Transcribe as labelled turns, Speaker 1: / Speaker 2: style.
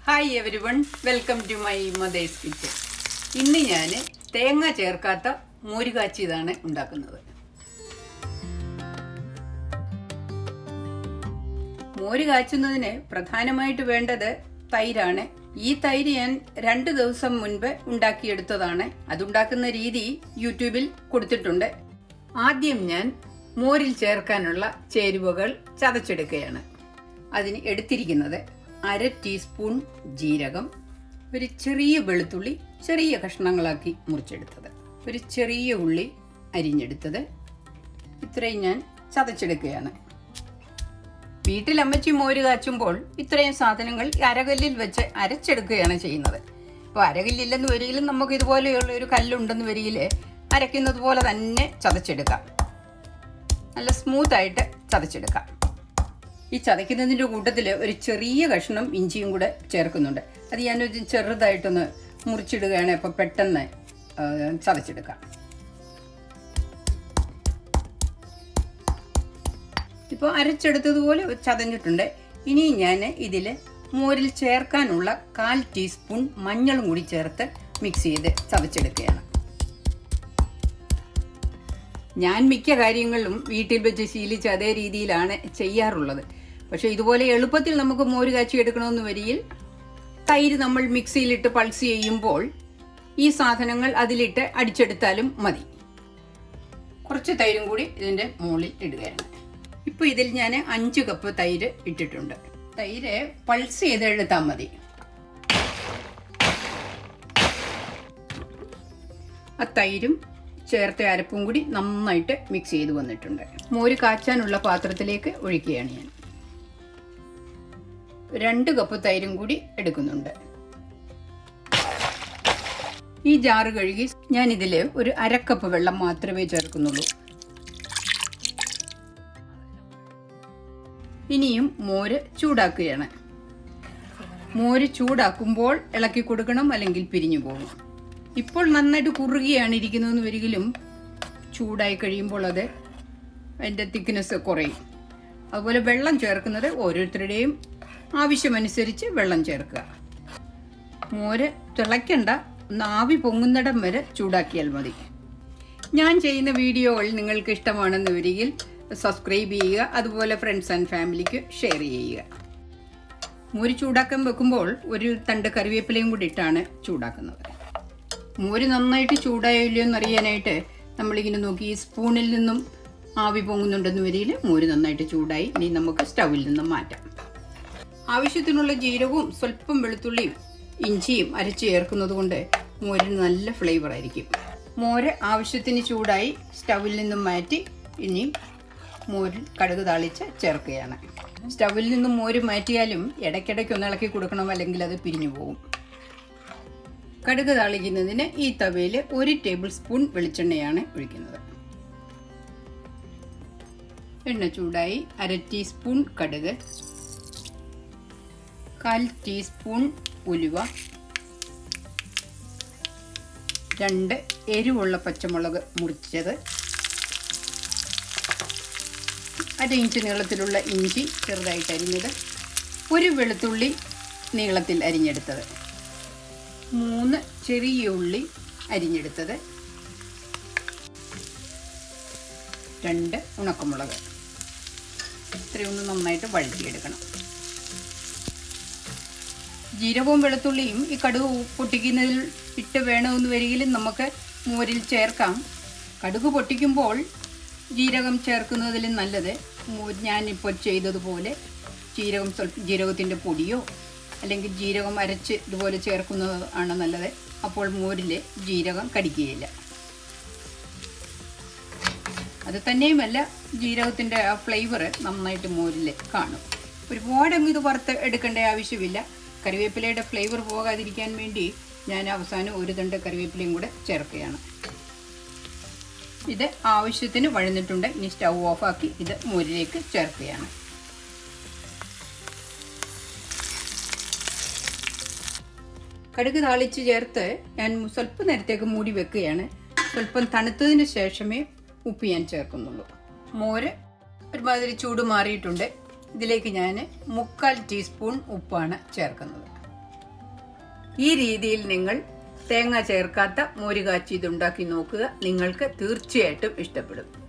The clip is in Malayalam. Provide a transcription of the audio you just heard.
Speaker 1: Hi everyone, welcome to my mother's kitchen. ഇന്ന് ഞാൻ തേങ്ങ ചേർക്കാത്ത മോര് കാച്ചിയതാണ് ഉണ്ടാക്കുന്നത്. മോര് കാച്ചുന്നതിന് പ്രധാനമായിട്ട് വേണ്ടത് തൈരാണ്. ഈ തൈര് ഞാൻ 2 ദിവസം മുൻപ് ഉണ്ടാക്കിയെടുത്തതാണ്. അതുണ്ടാക്കുന്ന രീതി യൂട്യൂബിൽ കൊടുത്തിട്ടുണ്ട്. ആദ്യം ഞാൻ മോരിൽ ചേർക്കാനുള്ള ചേരുവകൾ ചതച്ചെടുക്കുകയാണ്. അതിന് എടുത്തിരിക്കുന്നത് 1/2 ടീസ്പൂൺ ജീരകം, ഒരു ചെറിയ വെളുത്തുള്ളി ചെറിയ കഷ്ണങ്ങളാക്കി മുറിച്ചെടുത്തത്, ഒരു ചെറിയ ഉള്ളി അരിഞ്ഞെടുത്തത്, ഇത്രയും ഞാൻ ചതച്ചെടുക്കുകയാണ്. വീട്ടിൽ അമ്മച്ചി മോര് കാച്ചുമ്പോൾ ഇത്രയും സാധനങ്ങൾ അരകല്ലിൽ വെച്ച് അരച്ചെടുക്കുകയാണ് ചെയ്യുന്നത്. ഇപ്പോൾ അരകല്ലില്ലെന്ന് വരികിലും നമുക്ക് ഇതുപോലെയുള്ള ഒരു കല്ലുണ്ടെന്ന് വരികിൽ അരയ്ക്കുന്നത് പോലെ തന്നെ ചതച്ചെടുക്കാം. നല്ല സ്മൂത്തായിട്ട് ചതച്ചെടുക്കാം. ഈ ചതയ്ക്കുന്നതിൻ്റെ കൂട്ടത്തിൽ ഒരു ചെറിയ കഷ്ണം ഇഞ്ചിയും കൂടെ ചേർക്കുന്നുണ്ട്. അത് ഞാനൊരു ചെറുതായിട്ടൊന്ന് മുറിച്ചിടുകയാണ്. അപ്പോൾ പെട്ടെന്ന് ചതച്ചെടുക്കാം. ഇപ്പോൾ അരച്ചെടുത്തതുപോലെ ചതഞ്ഞിട്ടുണ്ട്. ഇനി ഞാൻ ഇതിൽ മോരിൽ ചേർക്കാനുള്ള 1/4 ടീസ്പൂൺ മഞ്ഞളും കൂടി ചേർത്ത് മിക്സ് ചെയ്ത് ചതച്ചെടുക്കുകയാണ്. ഞാൻ മിക്ക കാര്യങ്ങളിലും വീട്ടിൽ വെച്ച് ശീലിച്ച് അതേ രീതിയിലാണ് ചെയ്യാറുള്ളത്. പക്ഷേ ഇതുപോലെ എളുപ്പത്തിൽ നമുക്ക് മോര് കാച്ചി എടുക്കണമെന്ന് വരികിൽ തൈര് നമ്മൾ മിക്സിയിലിട്ട് പൾസ് ചെയ്യുമ്പോൾ ഈ സാധനങ്ങൾ അതിലിട്ട് അടിച്ചെടുത്താലും മതി. കുറച്ച് തൈരും കൂടി ഇതിൻ്റെ മുകളിൽ ഇടുകയാണ്. ഇപ്പോൾ ഇതിൽ ഞാൻ 5 കപ്പ് തൈര് ഇട്ടിട്ടുണ്ട്. തൈര് പൾസ് ചെയ്തെടുത്താൽ മതി. ആ തൈരും ചേർത്ത അരപ്പും കൂടി നന്നായിട്ട് മിക്സ് ചെയ്ത് വന്നിട്ടുണ്ട്. മോര് കാച്ചാനുള്ള പാത്രത്തിലേക്ക് ഒഴിക്കുകയാണ് ഞാൻ. 2 കപ്പ് തൈരും കൂടി എടുക്കുന്നുണ്ട്. ഈ ജാറ് കഴുകി ഞാൻ ഇതിൽ ഒരു 1/2 കപ്പ് വെള്ളം മാത്രമേ ചേർക്കുന്നുള്ളൂ. ഇനിയും മോര് ചൂടാക്കുകയാണ്. മോര് ചൂടാക്കുമ്പോൾ ഇളക്കി കൊടുക്കണം, അല്ലെങ്കിൽ പിരിഞ്ഞു പോകും. ഇപ്പോൾ നന്നായിട്ട് കുറുകിയാണ് ഇരിക്കുന്നതെന്ന് വരികിലും ചൂടായി കഴിയുമ്പോൾ അതിൻ്റെ തിക്നെസ് കുറയും. അതുപോലെ വെള്ളം ചേർക്കുന്നത് ഓരോരുത്തരുടെയും ആവശ്യമനുസരിച്ച് വെള്ളം ചേർക്കുക. മോര് തിളയ്ക്കണ്ട, ഒന്ന് ആവി പൊങ്ങുന്നിടം വരെ ചൂടാക്കിയാൽ മതി. ഞാൻ ചെയ്യുന്ന വീഡിയോകൾ നിങ്ങൾക്ക് ഇഷ്ടമാണെന്ന് വരികിൽ സബ്സ്ക്രൈബ് ചെയ്യുക. അതുപോലെ ഫ്രണ്ട്സ് ആൻഡ് ഫാമിലിക്ക് ഷെയർ ചെയ്യുക. മോര് ചൂടാക്കാൻ വെക്കുമ്പോൾ ഒരു തണ്ട് കറിവേപ്പിലയും കൂടി ഇട്ടാണ് ചൂടാക്കുന്നത്. മോര് നന്നായിട്ട് ചൂടായില്ലോ എന്നറിയാനായിട്ട് നമ്മളിങ്ങനെ നോക്കി ഈ സ്പൂണിൽ നിന്നും ആവി പൊങ്ങുന്നുണ്ടെന്ന് വരികിൽ മോര് നന്നായിട്ട് ചൂടായി. ഇനി നമുക്ക് സ്റ്റൗവിൽ നിന്നും മാറ്റാം. ആവശ്യത്തിനുള്ള ജീരകവും സ്വല്പം വെളുത്തുള്ളിയും ഇഞ്ചിയും അരച്ച് ചേർക്കുന്നത് കൊണ്ട് മോരിന് നല്ല ഫ്ലേവർ ആയിരിക്കും. മോര് ആവശ്യത്തിന് ചൂടായി സ്റ്റൗവിൽ നിന്നും മാറ്റി ഇനി മോരിൽ കടുക് താളിച്ച് ചേർക്കുകയാണ്. സ്റ്റൗവിൽ നിന്നും മോര് മാറ്റിയാലും ഇടയ്ക്കിടയ്ക്ക് ഒന്ന് ഇളക്കി കൊടുക്കണം, അല്ലെങ്കിൽ അത് പിരിഞ്ഞു പോകും. കടുക് താളിക്കുന്നതിന് ഈ തവയിൽ 1 ടേബിൾ സ്പൂൺ വെളിച്ചെണ്ണയാണ് ഒഴിക്കുന്നത്. എണ്ണ ചൂടായി 1/2 ടീസ്പൂൺ കടുക്, 1/4 ടീസ്പൂൺ ഉലുവ, 2 എരിവുള്ള പച്ചമുളക് മുറിച്ചത്, 1/2 ഇഞ്ച് നീളത്തിലുള്ള ഇഞ്ചി ചെറുതായിട്ട് അരിഞ്ഞത്, 1 വെളുത്തുള്ളി നീളത്തിൽ അരിഞ്ഞെടുത്തത്, 3 ചെറിയ ഉള്ളി അരിഞ്ഞെടുത്തത്, 2 ഉണക്കമുളക്. ഇത്രയൊന്ന് നന്നായിട്ട് വഴറ്റിയെടുക്കണം. ജീരകവും വെളുത്തുള്ളിയും ഈ കടുക് പൊട്ടിക്കുന്നതിൽ ഇട്ട് വേണമെന്ന് വരികിലും നമുക്ക് മോരിൽ ചേർക്കാം. കടുക് പൊട്ടിക്കുമ്പോൾ ജീരകം ചേർക്കുന്നതിലും നല്ലത് ഞാനിപ്പോൾ ചെയ്തതുപോലെ ജീരകത്തിൻ്റെ പൊടിയോ അല്ലെങ്കിൽ ജീരകം അരച്ച് ഇതുപോലെ ചേർക്കുന്നത് ആണ് നല്ലത്. അപ്പോൾ മോരിൽ ജീരകം കടിക്കുകയില്ല. അത് തന്നെയുമല്ല, ജീരകത്തിൻ്റെ ആ ഫ്ലേവർ നന്നായിട്ട് മോരിൽ കാണും. ഒരുപാടങ്ങ് ഇത് വറുത്ത് എടുക്കേണ്ട ആവശ്യമില്ല. കറിവേപ്പിലയുടെ ഫ്ലേവർ പോകാതിരിക്കാൻ വേണ്ടി ഞാൻ അവസാനം 1 തണ്ട് കറിവേപ്പിലയും കൂടെ ചേർക്കുകയാണ്. ഇത് ആവശ്യത്തിന് വഴന്നിട്ടുണ്ട്. ഇനി സ്റ്റൗ ഓഫാക്കി ഇത് മോരിലേക്ക് ചേർക്കുകയാണ്. കടുക് താളിച്ച് ചേർത്ത് ഞാൻ സ്വല്പം നേരത്തേക്ക് മൂടി വെക്കുകയാണ്. സ്വല്പം തണുത്തതിന് ശേഷമേ ഉപ്പ് ഞാൻ ചേർക്കുന്നുള്ളൂ. മോര് ഒരുമാതിരി ചൂട് മാറിയിട്ടുണ്ട്. ഇതിലേക്ക് ഞാൻ 3/4 ടീസ്പൂൺ ഉപ്പാണ് ചേർക്കുന്നത്. ഈ രീതിയിൽ നിങ്ങൾ തേങ്ങ ചേർക്കാത്ത മോര് കാച്ചി ഇതുണ്ടാക്കി നോക്കുക. നിങ്ങൾക്ക് തീർച്ചയായിട്ടും ഇഷ്ടപ്പെടും.